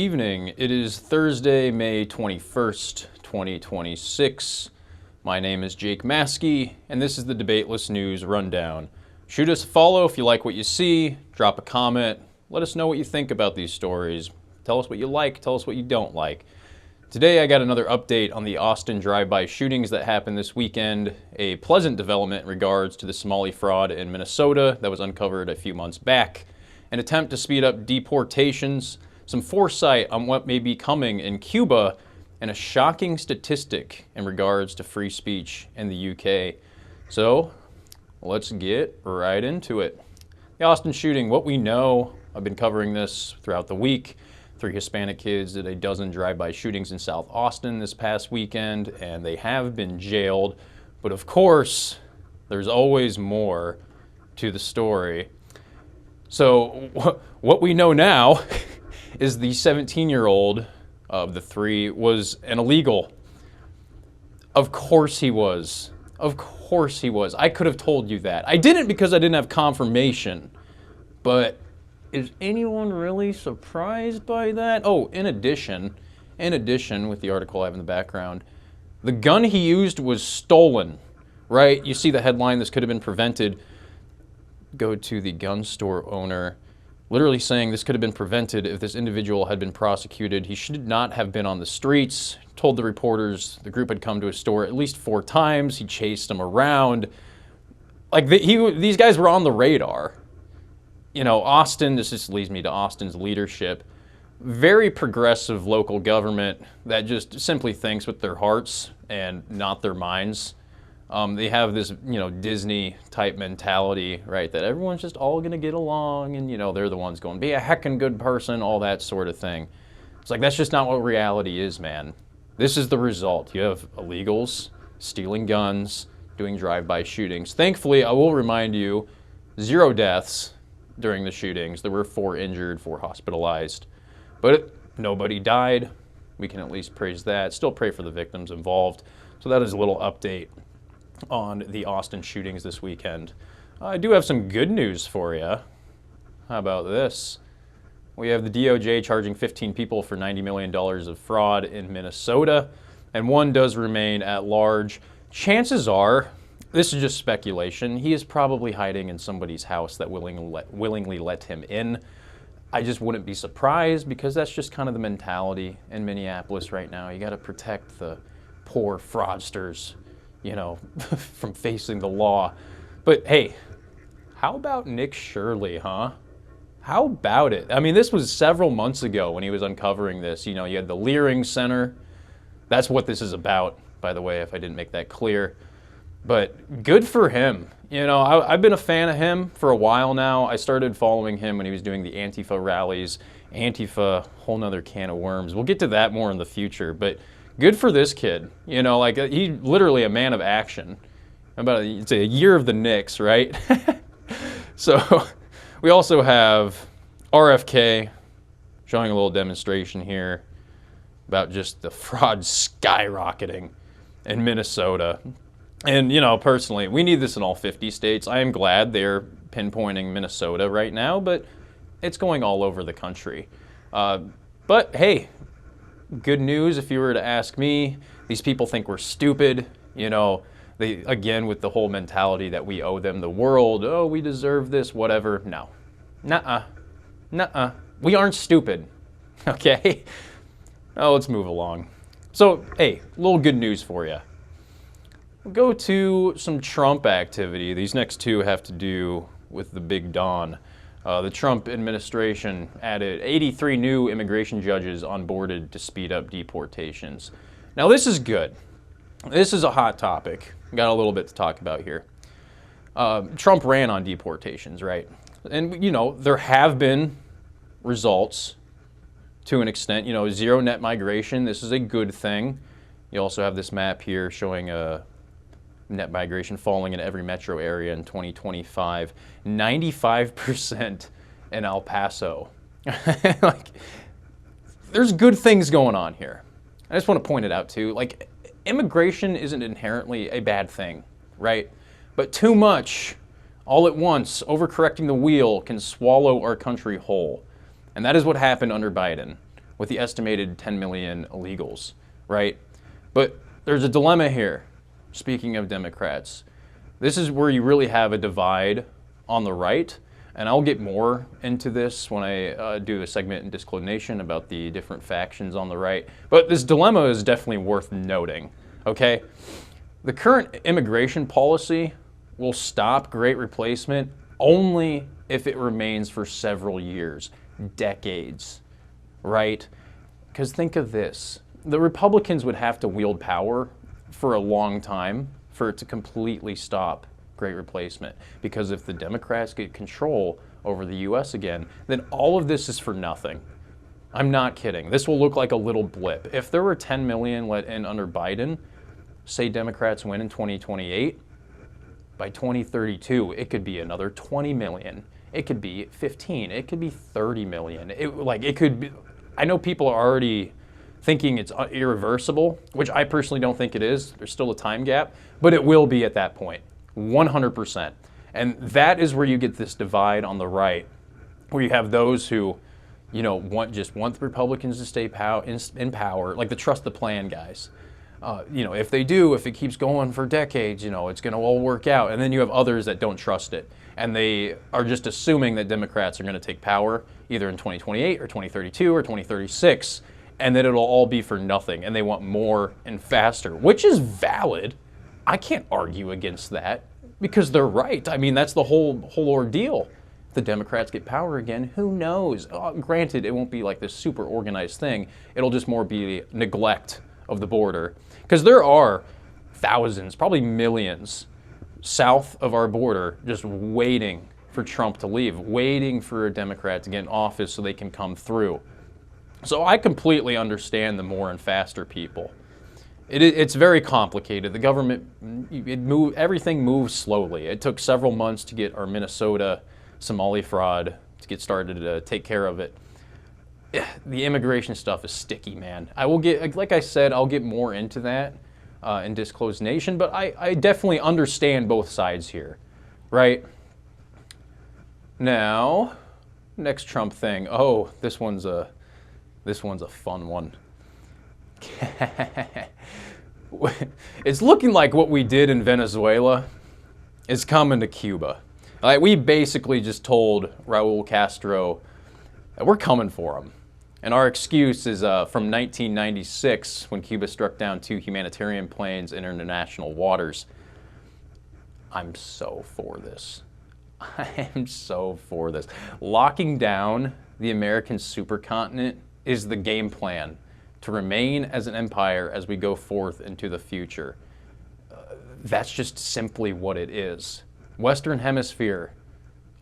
evening. It is Thursday, May 21st, 2026. My name is Jake Maaske, and this is the Debateless News Rundown. Shoot us a follow if you like what you see, drop a comment, let us know what you think about these stories. Tell us what you like, tell us what you don't like. Today I got another update on the Austin drive-by shootings that happened this weekend, a pleasant development in regards to the Somali fraud in Minnesota that was uncovered a few months back, an attempt to speed up deportations, some foresight on what may be coming in Cuba, and a shocking statistic in regards to free speech in the UK. So let's get right into it. The Austin shooting, what we know, I've been covering this throughout the week. 3 Hispanic kids did a dozen drive-by shootings in South Austin this past weekend, and they have been jailed. But of course, there's always more to the story. So what we know now is the 17-year-old of the 3 was an illegal. Of course he was. Of course he was. I could have told you that. I didn't because I didn't have confirmation. But is anyone really surprised by that? Oh, in addition, with the article I have in the background, the gun he used was stolen, right? You see the headline, this could have been prevented. Go to the gun store owner, literally saying this could have been prevented if this individual had been prosecuted. He should not have been on the streets. Told the reporters the group had come to his store at least 4 times. He chased them around. Like these guys were on the radar. You know, Austin, this just leads me to Austin's leadership. Very progressive local government that just simply thinks with their hearts and not their minds. They have this, Disney type mentality, right? That everyone's just all gonna get along and, they're the ones going, be a heckin' good person, all that sort of thing. It's like, that's just not what reality is, man. This is the result. You have illegals stealing guns, doing drive-by shootings. Thankfully, I will remind you, 0 deaths during the shootings. There were 4 injured, 4 hospitalized, but nobody died. We can at least praise that. Still pray for the victims involved. So that is a little update on the Austin shootings this weekend. I do have some good news for you. How about this? We have the DOJ charging 15 people for $90 million of fraud in Minnesota, and 1 does remain at large. Chances are, this is just speculation, he is probably hiding in somebody's house that willingly let him in. I just wouldn't be surprised because that's just kind of the mentality in Minneapolis right now. You got to protect the poor fraudsters, from facing the law. But hey, how about Nick Shirley, huh? How about it? I mean, this was several months ago when he was uncovering this. You had the Leering Center. That's what this is about, by the way, if I didn't make that clear. But good for him. I've been a fan of him for a while now. I started following him when he was doing the Antifa rallies. Antifa, whole nother can of worms. We'll get to that more in the future, but good for this kid. He's literally a man of action. It's a year of the Knicks, right? So we also have RFK showing a little demonstration here about just the fraud skyrocketing in Minnesota. And, personally, we need this in all 50 states. I am glad they're pinpointing Minnesota right now, but it's going all over the country. But hey, good news if you were to ask me. These people think we're stupid. They, again, with the whole mentality that we owe them the world. Oh, we deserve this, whatever. No. Nuh-uh. We aren't stupid. Okay? Oh, let's move along. So, hey, a little good news for you. We'll go to some Trump activity. These next 2 have to do with the Big Don. The Trump administration added 83 new immigration judges onboarded to speed up deportations. Now, this is good. This is a hot topic. We got a little bit to talk about here. Trump ran on deportations, right? And, there have been results to an extent. 0 net migration. This is a good thing. You also have this map here showing net migration falling in every metro area in 2025. 95% in El Paso. There's good things going on here. I just want to point it out too. Immigration isn't inherently a bad thing, right? But too much, all at once, overcorrecting the wheel can swallow our country whole. And that is what happened under Biden. with the estimated 10 million illegals, right? But there's a dilemma here. Speaking of Democrats, this is where you really have a divide on the right, and I'll get more into this when I do a segment in Disclosed Nation about the different factions on the right. But this dilemma is definitely worth noting, okay? The current immigration policy will stop Great Replacement only if it remains for several years, decades, right? Because think of this. The Republicans would have to wield power for a long time for it to completely stop Great Replacement. Because if the Democrats get control over the U.S. again, then all of this is for nothing. I'm not kidding. This will look like a little blip. If there were 10 million let in under Biden, say Democrats win in 2028, by 2032, it could be another 20 million. It could be 15. It could be 30 million. It could be, I know people are already thinking it's irreversible, which I personally don't think it is. There's still a time gap, but it will be at that point, 100%. And that is where you get this divide on the right, where you have those who, want the Republicans to stay in power, like the trust the plan guys. If it keeps going for decades, it's going to all work out. And then you have others that don't trust it. And they are just assuming that Democrats are going to take power either in 2028 or 2032 or 2036, and that it'll all be for nothing. And they want more and faster, which is valid. I can't argue against that because they're right. I mean, that's the whole ordeal. If the Democrats get power again, who knows? Granted, it won't be like this super organized thing. It'll just more be neglect of the border. Because there are thousands, probably millions, south of our border just waiting for Trump to leave, waiting for a Democrat to get in office so they can come through. So I completely understand the more and faster people. It's very complicated. The government, everything moves slowly. It took several months to get our Minnesota Somali FRAUD to get started to take care of it. The immigration stuff is sticky, man. I will get, like I said, I'll get more into that in Disclosed Nation, but I definitely understand both sides here, right? Now, next Trump thing. Oh, this one's a fun one. It's looking like what we did in Venezuela is coming to Cuba. Like, we basically just told Raul Castro that we're coming for him. And our excuse is from 1996 when Cuba struck down 2 humanitarian planes in international waters. I'm so for this. I am so for this. Locking down the American supercontinent is the game plan to remain as an empire as we go forth into the future. That's just simply what it is. Western Hemisphere,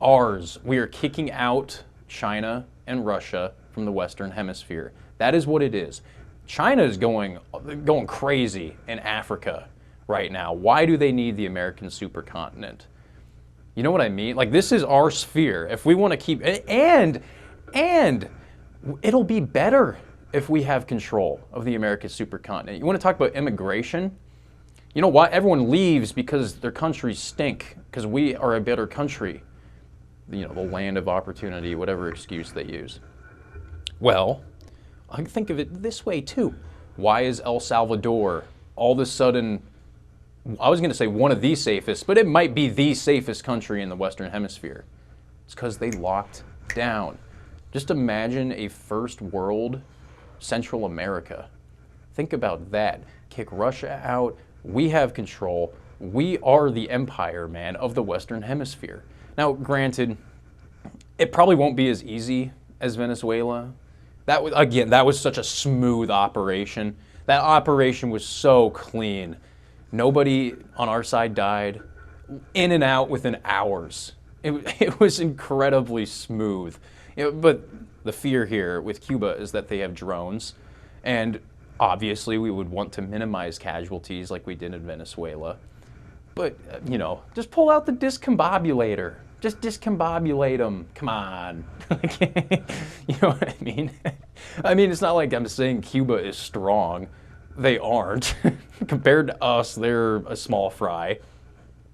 ours. We are kicking out China and Russia from the Western Hemisphere. That is what it is. China is going crazy in Africa right now. Why do they need the American supercontinent? You know what I mean? Like, this is our sphere. If we want to keep, and it'll be better if we have control of the American supercontinent. You want to talk about immigration? You know why? Everyone leaves because their countries stink, because we are a better country. The land of opportunity, whatever excuse they use. Well, I think of it this way too. Why is El Salvador all of a sudden, I was going to say one of the safest, but it might be the safest country in the Western Hemisphere? It's because they locked down. Just imagine a first world Central America. Think about that. Kick Russia out. We have control. We are the empire, man, of the Western Hemisphere. Now, granted, it probably won't be as easy as Venezuela. That was such a smooth operation. That operation was so clean. Nobody on our side died. In and out within hours. It was incredibly smooth. But the fear here with Cuba is that they have drones, and obviously we would want to minimize casualties like we did in Venezuela. But, just pull out the discombobulator. Just discombobulate them. Come on. You know what I mean? I mean, it's not like I'm saying Cuba is strong. They aren't. Compared to us, they're a small fry.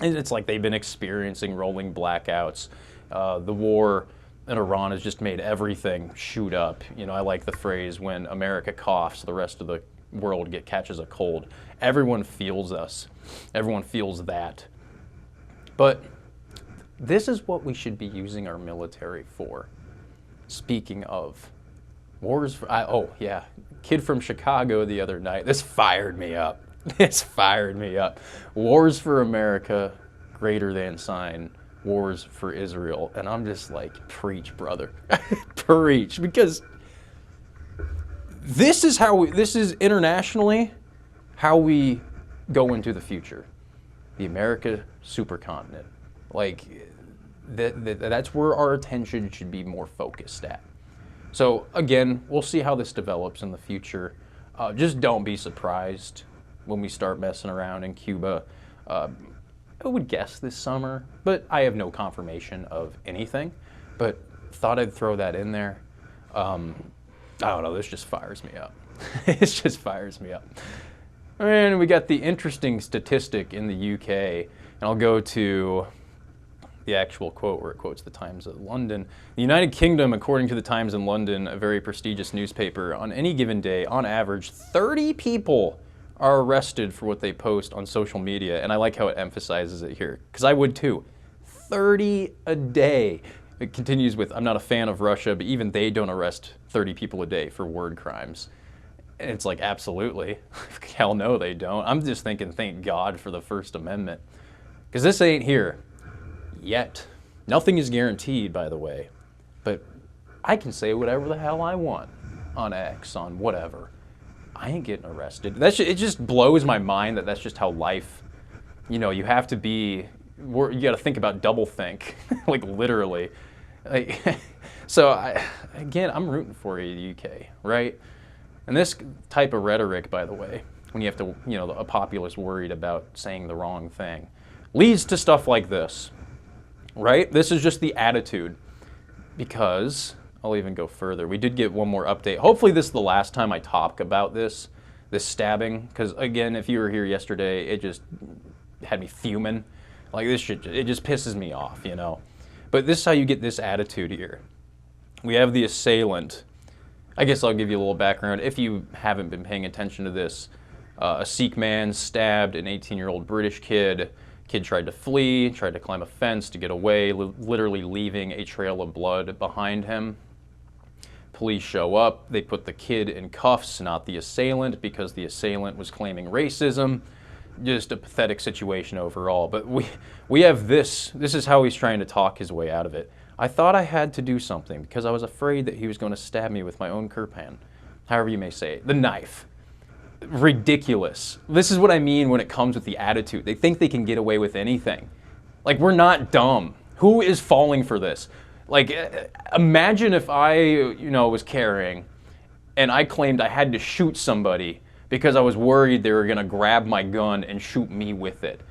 And it's like they've been experiencing rolling blackouts. The war And Iran has just made everything shoot up. You know, I like the phrase, when America coughs, the rest of the world catches a cold. Everyone feels us. Everyone feels that. But this is what we should be using our military for. Speaking of wars, oh yeah, kid from Chicago the other night, this fired me up. This fired me up. Wars for America, greater than sign, wars for Israel. And I'm just like, preach, brother. Preach. Because this is this is internationally how we go into the future. The America supercontinent. Like, that's where our attention should be more focused at. So again, we'll see how this develops in the future. Just don't be surprised when we start messing around in Cuba. I would guess this summer, but I have no confirmation of anything. But thought I'd throw that in there. I don't know, this just fires me up. It just fires me up. And we got the interesting statistic in the UK, and I'll go to the actual quote where it quotes the Times of London. The United Kingdom, according to the Times in London, a very prestigious newspaper, on any given day, on average, 30 people are arrested for what they post on social media. And I like how it emphasizes it here, because I would too. 30 a day. It continues with, I'm not a fan of Russia, but even they don't arrest 30 people a day for word crimes. And it's like, absolutely. Hell no, they don't. I'm just thinking, thank God for the First Amendment. Because this ain't here. Yet. Nothing is guaranteed, by the way. But I can say whatever the hell I want on X, on whatever. I ain't getting arrested. It just blows my mind that that's just how life, you know, you have to be, you got to think about double think, like literally. Like, so, again, I'm rooting for you, the UK, right? And this type of rhetoric, by the way, when you have to, you know, a populace worried about saying the wrong thing, leads to stuff like this. Right? This is just the attitude, because I'll even go further. We did get one more update. Hopefully this is the last time I talk about this stabbing, because again, if you were here yesterday, it just had me fuming. Like, this shit, it just pisses me off, you know. But this is how you get this attitude here. We have the assailant. I guess I'll give you a little background. If you haven't been paying attention to this, a Sikh man stabbed an 18-year-old British kid. Kid tried to flee, tried to climb a fence to get away, literally leaving a trail of blood behind him. Police show up. They put the kid in cuffs, not the assailant, because the assailant was claiming racism. Just a pathetic situation overall. But we have this. This is how he's trying to talk his way out of it. I thought I had to do something because I was afraid that he was going to stab me with my own kirpan. However you may say it. The knife. Ridiculous. This is what I mean when it comes with the attitude. They think they can get away with anything. Like, we're not dumb. Who is falling for this? Like, imagine if I, you know, was carrying and I claimed I had to shoot somebody because I was worried they were going to grab my gun and shoot me with it.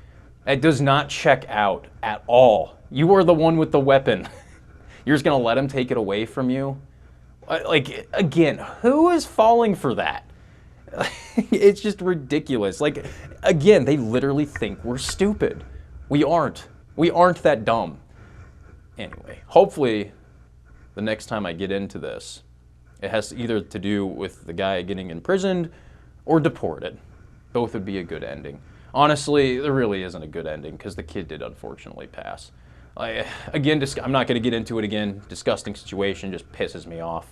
It does not check out at all. You are the one with the weapon. You're just going to let them take it away from you? Like, again, who is falling for that? It's just ridiculous. Like, again, they literally think we're stupid. We aren't. We aren't that dumb. Anyway, hopefully the next time I get into this, it has either to do with the guy getting imprisoned or deported. Both would be a good ending. Honestly, there really isn't a good ending because the kid did unfortunately pass. Again, I'm not going to get into it again. Disgusting situation, just pisses me off.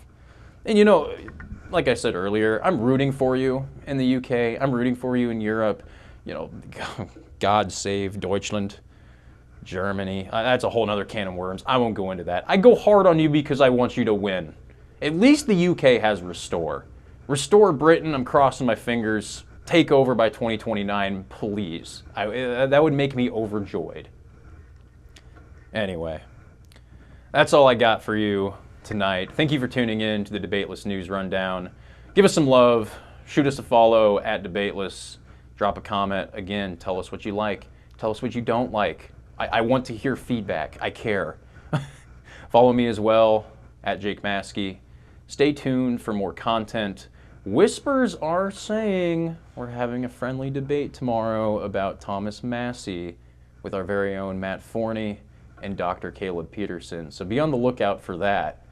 And you know, like I said earlier, I'm rooting for you in the UK. I'm rooting for you in Europe. You know, God save Deutschland, Germany. That's a whole nother can of worms. I won't go into that. I go hard on you because I want you to win. At least the UK has Restore. Restore Britain, I'm crossing my fingers. Take over by 2029, please. That would make me overjoyed. Anyway, that's all I got for you tonight. Thank you for tuning in to the Debateless News Rundown. Give us some love. Shoot us a follow at Debateless. Drop a comment. Again, tell us what you like. Tell us what you don't like. I want to hear feedback. I care. Follow me as well at Jake Maaske. Stay tuned for more content. Whispers are saying we're having a friendly debate tomorrow about Thomas Massie with our very own Matt Forney. and Dr. Caleb Peterson. So be on the lookout for that.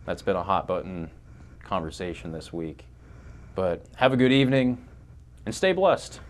That's been a hot button conversation this week. But have a good evening and stay blessed.